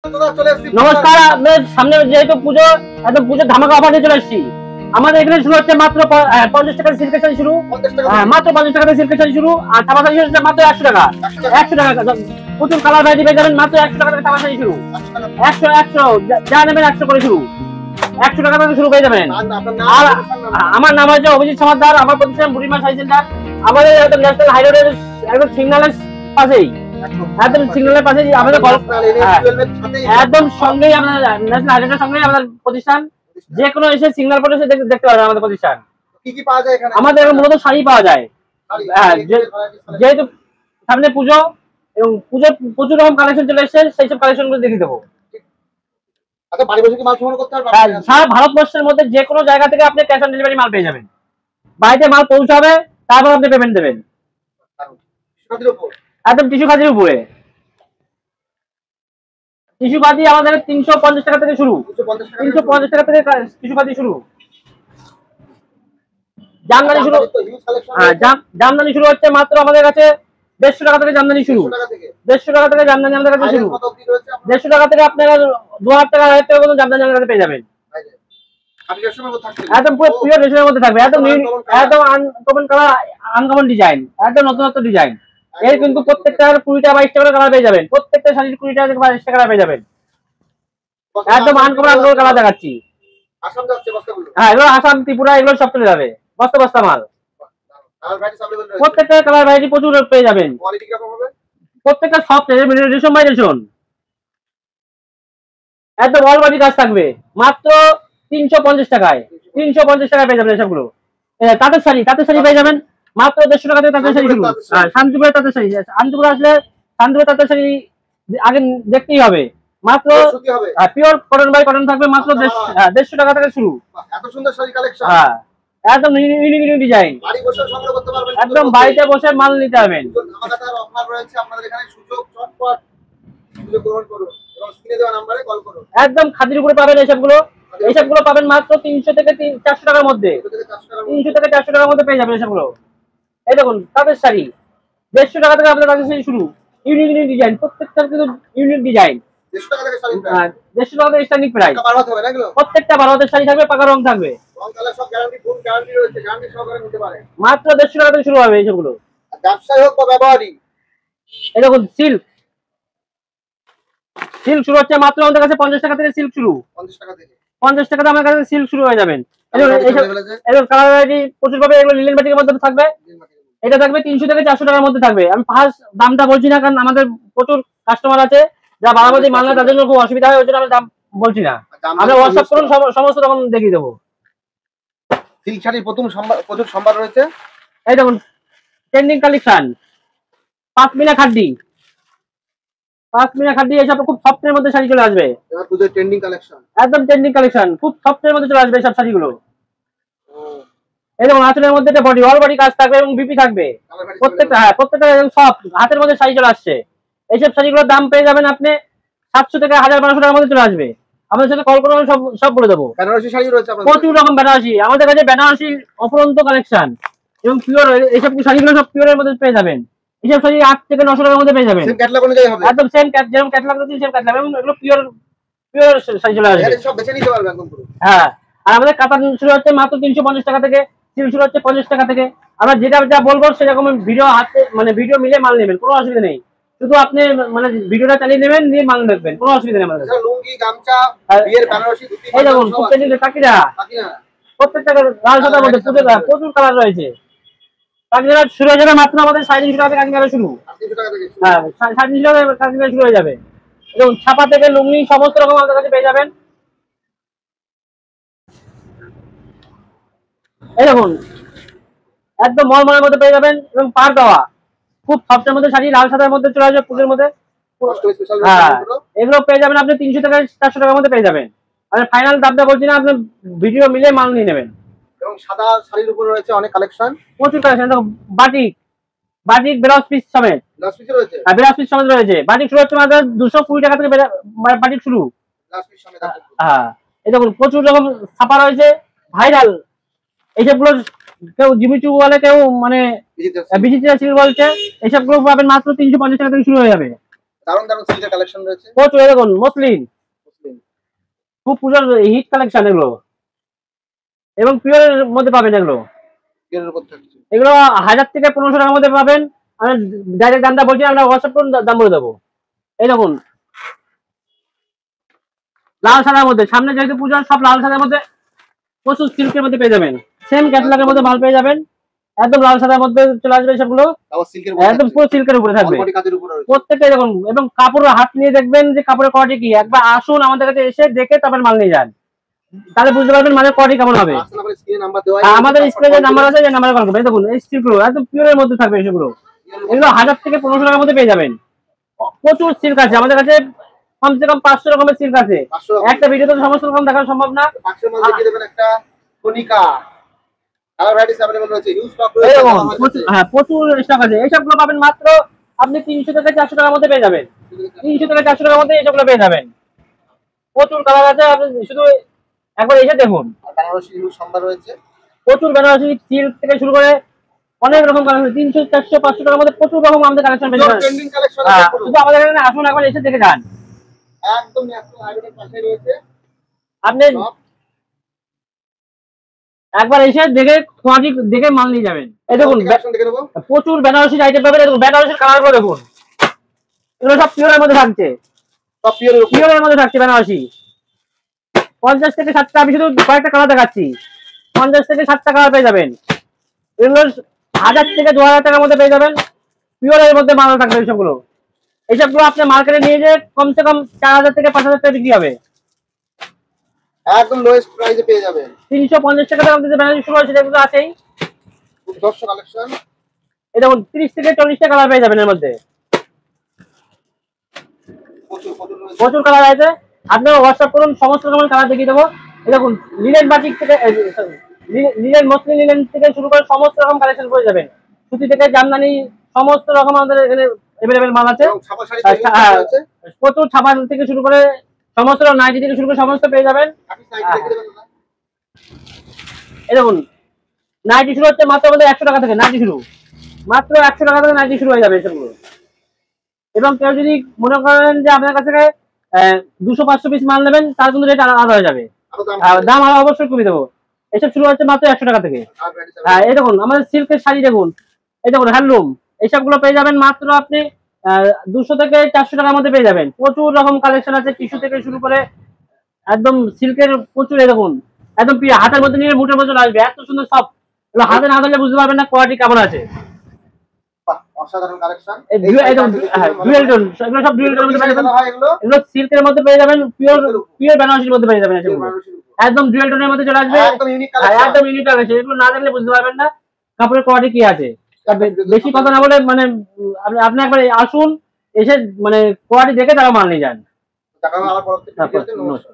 নমস্কার, সামনে যেহেতু পুজো, একদম পুজোর ধামাকা অফার নিয়ে চলে এসেছি। আমাদের এখানে শুরু হচ্ছে মাত্র 50 টাকা সিল্কের শাড়ি শুরু, মাত্র 50 টাকা সিল্কের শাড়ি শুরু। আর থাবা শাড়ি হচ্ছে মাত্র 100 টাকা। 100 টাকা প্রচুর কালার ভ্যারাইটি পেয়ে যাবেন মাত্র 100 টাকা থেকে থাবা শাড়ি শুরু। 100 যা নেবেন 100 করে শুরু, 100 টাকা থেকে শুরু পেয়ে যাবেন। আর আমার নাম হচ্ছে অভিজিৎ সমাদ্দার, আমার প্রতিষ্ঠান বুড়িমা শাড়ি সেন্টার। আমাদের একদম ন্যাশনাল হাইরোডের একদম সিগন্যালের পাশেই, একদম সিগন্যালের পাশে আমাদের একদম সঙ্গেই আমাদের ন্যাশনাল হাইরোডের সঙ্গেই আমাদের প্রতিষ্ঠান। যে কোনো এসে সিগন্যাল পরে এসে দেখতে পারবেন আমাদের প্রতিষ্ঠান। কি কি পাওয়া যায় এখানে? আমাদের মূলত শাড়ি পাওয়া যায়। হ্যাঁ, যেহেতু সামনে পুজো এবং পুজোর প্রচুর রকম কালেকশন চলে এসেছে, সেই সব কালেকশন গুলো দেখিয়ে দেবো। সারা ভারতবর্ষের মধ্যে যে কোনো জায়গা থেকে আপনি ক্যাশ অন ডেলিভারি মাল পেয়ে যাবেন। বাড়িতে মাল পৌঁছাবে, তারপর আপনি পেমেন্ট দেবেন। একদম টিস্যু খাদির উপরে। টিস্যু খাদি আমাদের 350 টাকা থেকে শুরু, 350 টাকা থেকে টিস্যু খাদি শুরু। জামদানি শুরু, হ্যাঁ জামদানি শুরু হচ্ছে মাত্র আমাদের কাছে 150 টাকা থেকে। জামদানি শুরু 150 টাকা থেকে, জামদানি আমাদের কাছে শুরু 150 টাকা থেকে। আপনারা 2000 টাকা 1000 টাকা পর্যন্ত জামদানি আমাদের কাছে পেয়ে যাবেন। একদম পুরো পিওর রেশমের মধ্যে থাকবে, একদম একদম আনকমন কালার, আনকমন ডিজাইন, একদম নতুনত্ব ডিজাইন। এর কিন্তু প্রত্যেকটা 20টা 22টা করে কালার পেয়ে যাবেন। প্রত্যেকটা শাড়ির 20টা থেকে 22টা কালার পেয়ে যাবেন। একদম আনকমন কালার দেখাচ্ছি। হ্যাঁ, এগুলো আসাম, ত্রিপুরা, এগুলো সব চলে যাবে বস্তা বস্তা মাল। প্রত্যেকটা কালার ভ্যারাইটি প্রচুর পেয়ে যাবেন। প্রত্যেকটা সফট রেশম বাই রেশম, একদম অল বডি কাজ থাকবে মাত্র 350 টাকায়। 350 টাকায় পেয়ে যাবেন এসবগুলো। তাঁতের শাড়ি পেয়ে যাবেন মাত্র 150 টাকা থেকে। তাঁতের শাড়ি শুরু। শান্তিপুরের তাঁতের শাড়ি, শান্তিপুর আসলে শান্তিপুরের তাঁতের শাড়ি আগে দেখতেই হবে। মাত্র পিওর কটন বাই কটন থাকবে মাত্র 150 টাকা থেকে শুরু। এত সুন্দর শাড়ি কালেকশন, হ্যাঁ একদম ইউনিক ডিজাইন। বাড়ি বসে সংগ্রহ করতে পারবেন, একদম বাড়িতে বসে মাল নিতে পারবেন। ধামাকাদার অফার রয়েছে আপনাদের এখানে। সুযোগ চটপট সুযোগ গ্রহণ করুন এবং স্ক্রিনে দেওয়া নম্বরে কল করুন। একদম খাদির উপরে পাবেন এইসবগুলো পাবেন মাত্র 300 থেকে 400 টাকার মধ্যে। 300 থেকে 400 টাকার মধ্যে পেয়ে যাবেন এসবগুলো। এই দেখুন তাঁতের শাড়ি 150 টাকা থেকে আপনার তাঁতের শাড়ি শুরু। ইউনিক ডিজাইন, প্রত্যেকটা কিন্তু ইউনিক ডিজাইন। 150 টাকা থেকে শাড়ি, 150 টাকা থেকে স্ট্যান্ডিং প্রাইস। প্রত্যেকটা 12 হাতের শাড়ি থাকবে, পাকা রং থাকবে। রং কালার সব গ্যারান্টি, ফুল গ্যারান্টি রয়েছে, গ্যারান্টি সহকারে নিতে পারেন। মাত্র 150 টাকা থেকে শুরু হবে এইসবগুলো। ব্যবসায়ী হোক বা ব্যবহারী। এই দেখুন সিল্ক শুরু হচ্ছে মাত্র আমাদের কাছে 50 টাকা থেকে। সিল্ক শুরু 50 টাকা থেকে। 50 টাকাতে আমার কাছে সিল্ক শুরু হয়ে যাবেন। এগুলো কালার ভ্যারাইটি প্রচুর পাবে। এগুলো লিলেন বাটিকের মধ্যে থাকবে। এটা থাকবে 300 থেকে 400 টাকার মধ্যে থাকবে। আমি ফার্স্ট দামটা বলছি না, কারণ আমাদের প্রচুর কাস্টমার আছে যা বাড়াবাড়ি মাল না, তাদের জন্য খুব অসুবিধা হয়, ওই জন্য আমি দাম বলছি না। আমরা হোয়াটসঅ্যাপ করুন, সমস্ত রকম দেখিয়ে দেবো। সিল্ক শাড়ির প্রচুর সম্ভার রয়েছে। এই দেখুন ট্রেন্ডিং কালেকশন, পাশমিনা খাড্ডি এসব খুব সফটের মধ্যে শাড়ি চলে আসবে। ট্রেন্ডিং কালেকশন, একদম ট্রেন্ডিং কালেকশন, খুব সফটের মধ্যে চলে আসবে সব শাড়িগুলো। এই দেখুন আঁচলের মধ্যে বডি, অল বডি কাজ থাকবে এবং বিপি থাকবে প্রত্যেকটা। হ্যাঁ প্রত্যেকটা একদম সফট হাতের মধ্যে শাড়ি চলে আসছে। এইসব শাড়িগুলোর দাম পেয়ে যাবেন আপনি 700 থেকে 1200 টাকার মধ্যে চলে আসবে। আমাদের সাথে কল করে সব বলে দেবো। বেনারসি শাড়ি রয়েছে প্রচুর রকম বেনারসি, আমাদের কাছে বেনারসি অফুরন্ত কালেকশন এবং পিওর। এইসব শাড়িগুলো সব পিওরের মধ্যে পেয়ে যাবেন। এইসব শাড়ি 8 থেকে 900 টাকার মধ্যে পেয়ে যাবেন। একদম সেম যেরকম ক্যাটালগ রয়েছে সেম ক্যাটালগ, এবং এগুলো পিওর শাড়ি চলে আসবে। সব বেছে নিতে পারবেন একদম পুরো। হ্যাঁ, আর আমাদের কাতান শুরু হচ্ছে মাত্র 350 টাকা থেকে। সিল্ক শুরু হচ্ছে 50 টাকা থেকে। আমরা যা বলবো সেরকম ভিডিও হাতে ভিডিও মিলে মাল নেবেন, কোনো অসুবিধা নেই। শুধু আপনি ভিডিওটা চালিয়ে নেবেন, নিয়ে মাল দেখবেন, কোনো অসুবিধা নেই আমাদের। লুঙ্গি, গামছা, বিয়ের বেনারসি, ধুতি, এই দেখুন খুব ট্রেন্ডিং কাকিরা, প্রত্যেকটা লাল সাদার মধ্যে প্রচুর কালার রয়েছে। কাকিরা শুরু হয়ে যাবে মাত্র আমাদের 350 টাকা থেকে। কাকিরা শুরু, হ্যাঁ 350 টাকা কাকিরা শুরু হয়ে যাবে। এবং ছাপা থেকে লুঙ্গি সমস্ত রকম আমাদের কাছে পেয়ে যাবেন। এই দেখুন একদম মলমলের মধ্যে পেয়ে যাবেন এবং পার দেওয়া খুব সফটের মধ্যে শাড়ি, লাল সাদার মধ্যে চলে আসবে, পুজোর মধ্যে। হ্যাঁ এগুলো পেয়ে যাবেন আপনি 300 থেকে 400 টাকার মধ্যে পেয়ে যাবেন। আর ফাইনাল দামটা বলছি না, আপনি ভিডিও মিলে মাল নিয়ে নেবেন। এবং সাদা শাড়ির উপর রয়েছে অনেক কালেকশন, প্রচুর কালেকশন। দেখো বাটিক ব্লাউজ পিস সমেত, ব্লাউজ পিস সমেত রয়েছে। বাটিক শুরু হচ্ছে মাত্র 220 টাকা থেকে বাটিক শুরু। হ্যাঁ এই দেখুন প্রচুর রকম ছাপা রয়েছে, ভাইরাল। এইসবগুলো কেউ জিমিচু বলে, কেউ বিচিত্রা সিল্ক বলছে। এইসবগুলো পাবেন মাত্র 350 টাকা থেকে শুরু হয়ে যাবে। দারুণ দারুণ সিল্কের কালেকশন রয়েছে। প্রচুর দেখুন মসলিন, খুব পুজোর হিট কালেকশন এগুলো, এবং পিওরের মধ্যে পাবেন এগুলো। এর উপর থাকছে এগুলো 1000 থেকে 1500 টাকার মধ্যে পাবেন। আমি ডাইরেক্ট দামটা বলছি, আমরা হোয়াটসঅ্যাপ করুন, দাম বলে দেবো। এই দেখুন লাল সাদার মধ্যে, সামনে যেহেতু পুজো, সব লাল সাদার মধ্যে প্রচুর সিল্কের মধ্যে পেয়ে যাবেন। সেম ক্যাটালগের মধ্যে মাল পেয়ে যাবেন, একদম লাল সাদার মধ্যে চলে আসবে সবগুলো, আবার সিল্কের একদম পুরো সিল্কের উপরে থাকবে বডি কাজের উপরে রয়েছে। প্রত্যেকটা। দেখুন এবং কাপড়ের হাত নিয়ে দেখবেন যে কাপড়ের কোয়ালিটি কি, একবার আসুন আমাদের কাছে, এসে দেখে তারপর মাল নিয়ে যান, তাহলে বুঝতে পারবেন মালের কোয়ালিটি কেমন হবে। আসলে আমাদের স্ক্রিনে নাম্বার দেওয়া আমাদের স্ক্রিনে নাম্বার আছে, যে নাম্বারে কল করবেন। দেখুন এই সিল্কগুলো একদম পিওরের মধ্যে থাকবে সেগুলো, এগুলো 1000 থেকে 1500 টাকার মধ্যে পেয়ে যাবেন। প্রচুর সিল্ক আছে আমাদের কাছে, কমসে কম 500 রকমের সিল্ক আছে। 500 একটা ভিডিওতে সমস্ত রকম দেখানো সম্ভব না। বাক্সের মধ্যে দেখিয়ে দেবেন একটা কনিকা কালার ভ্যারাইটিস अवेलेबल রয়েছে, হিউজ স্টক এই রয়েছে। দেখুন হ্যাঁ প্রচুর স্টক আছে। এইসবগুলো পাবেন মাত্র আপনি 300 থেকে 400 টাকার মধ্যে পেয়ে যাবেন। 300 থেকে 400 টাকার মধ্যে এইসবগুলো পেয়ে যাবেন। প্রচুর কালার আছে, আপনি শুধু একবার এসে দেখুন। আর বেনারসি হিউজ সম্ভার রয়েছে। প্রচুর বেনারসি সিল্ক থেকে শুরু করে অনেক রকম কালেকশন, 300 400 500 টাকার মধ্যে প্রচুর রকম আমাদের কালেকশন পেয়ে যাবেন। ট্রেন্ডিং কালেকশন শুধু আমাদের এখানে আসুন, একবার এসে দেখে যান। একদম ন্যাশনাল হাইওয়ের পাশে রয়েছে। আপনি একবার এসে দেখে কোয়ালিটি দেখে মাল নিয়ে যাবেন। এই দেখুন কালেকশন দেখে নেবো। প্রচুর বেনারসি আইটেম পাবেন। দেখুন বেনারসির কালারগুলো দেখুন, এগুলো সব পিওরের মধ্যে থাকছে, সব পিওরের উপর। পিওরের মধ্যে থাকছে বেনারসি। 50 থেকে 60 টাকা, আমি শুধু কয়েকটা কালার দেখাচ্ছি। 50 থেকে 60 কালার পেয়ে যাবেন। এগুলো 1000 থেকে 2000 টাকার মধ্যে পেয়ে যাবেন। পিওরের মধ্যে মাল থাকবে এইসবগুলো। এইসবগুলো আপনি মার্কেটে নিয়ে যেয়ে কমসে কম 4000 থেকে 5000 টাকা বিক্রি হবে। একদম লোয়েস্ট প্রাইসে পেয়ে যাবেন। 350 টাকা দাম থেকে বেনারসি শুরু হয়েছে, যেগুলো আছেই। খুব দর্শক কালেকশন। এই দেখুন 30 থেকে 40 টাকা কালার পেয়ে যাবেন এর মধ্যে। প্রচুর প্রচুর রয়েছে। প্রচুর কালার আছে, আপনারা হোয়াটসঅ্যাপ করুন, সমস্ত রকমের কালার দেখিয়ে দেবো। এই দেখুন লিনেন বাটিক থেকে, লিনেন মসলিন লিনেন থেকে শুরু করে সমস্ত রকম কালেকশন পেয়ে যাবেন। সুতি থেকে জামদানি সমস্ত রকম আমাদের এখানে এভেলেবেল মাল আছে। এবং ছাপা শাড়ি রয়েছে। প্রচুর ছাপা থেকে শুরু করে সমস্ত নাইটি থেকে শুরু করে সমস্ত পেয়ে যাবেন। আপনি সাইড দেখে দেবেন না। এই দেখুন নাইটি শুরু হচ্ছে মাত্র আমাদের 100 টাকা থেকে, নাইটি শুরু মাত্র 100 টাকা থেকে নাইটি শুরু হয়ে যাবে এসবগুলো। এবং কেউ যদি মনে করেন যে আপনার কাছ থেকে 200-500 পিস মাল নেবেন, তার কিন্তু রেট আলাদা হয়ে যাবে, আরো দাম দাম আরো অবশ্যই কমিয়ে দেবো। এসব শুরু হচ্ছে মাত্র 100 টাকা থেকে। আর ভ্যারাইটিস এই দেখুন আমাদের সিল্কের শাড়ি দেখুন, এই দেখুন হ্যান্ডলুম, এইসবগুলো পেয়ে যাবেন মাত্র আপনি 200 থেকে 400 টাকার মধ্যে পেয়ে যাবেন। প্রচুর রকম কালেকশন আছে, টিস্যু থেকে শুরু করে একদম সিল্কের প্রচুর। এই দেখুন একদম হাতের মধ্যে নিয়ে মুঠের মধ্যে আসবে, এত সুন্দর সব। এগুলো হাতে না ধরলে বুঝতে পারবেন না কোয়ালিটি কেমন আছে। অসাধারণ কালেকশন। ডুয়েল টোন, এগুলো সব ডুয়েল টোনের মধ্যে পেয়ে যাবেন। এগুলো সিল্কের মধ্যে পেয়ে যাবেন, পিওর বেনারসির মধ্যে পেয়ে যাবেন। একদম ডুয়েল টোনের মধ্যে চলে আসবে, একদম ইউনিক কালেকশন। একদম ইউনিক কালেকশন। এগুলো না দেখলে বুঝতে পারবেন না কাপড়ের কোয়ালিটি কি আছে। বেশি কথা না বলে মানে আপনি একবার আসুন, এসে মানে কোয়ালিটি দেখে তারা মাল নিয়ে যান। টাকা আবার পরবর্তী ভিডিওতে নমস্কার।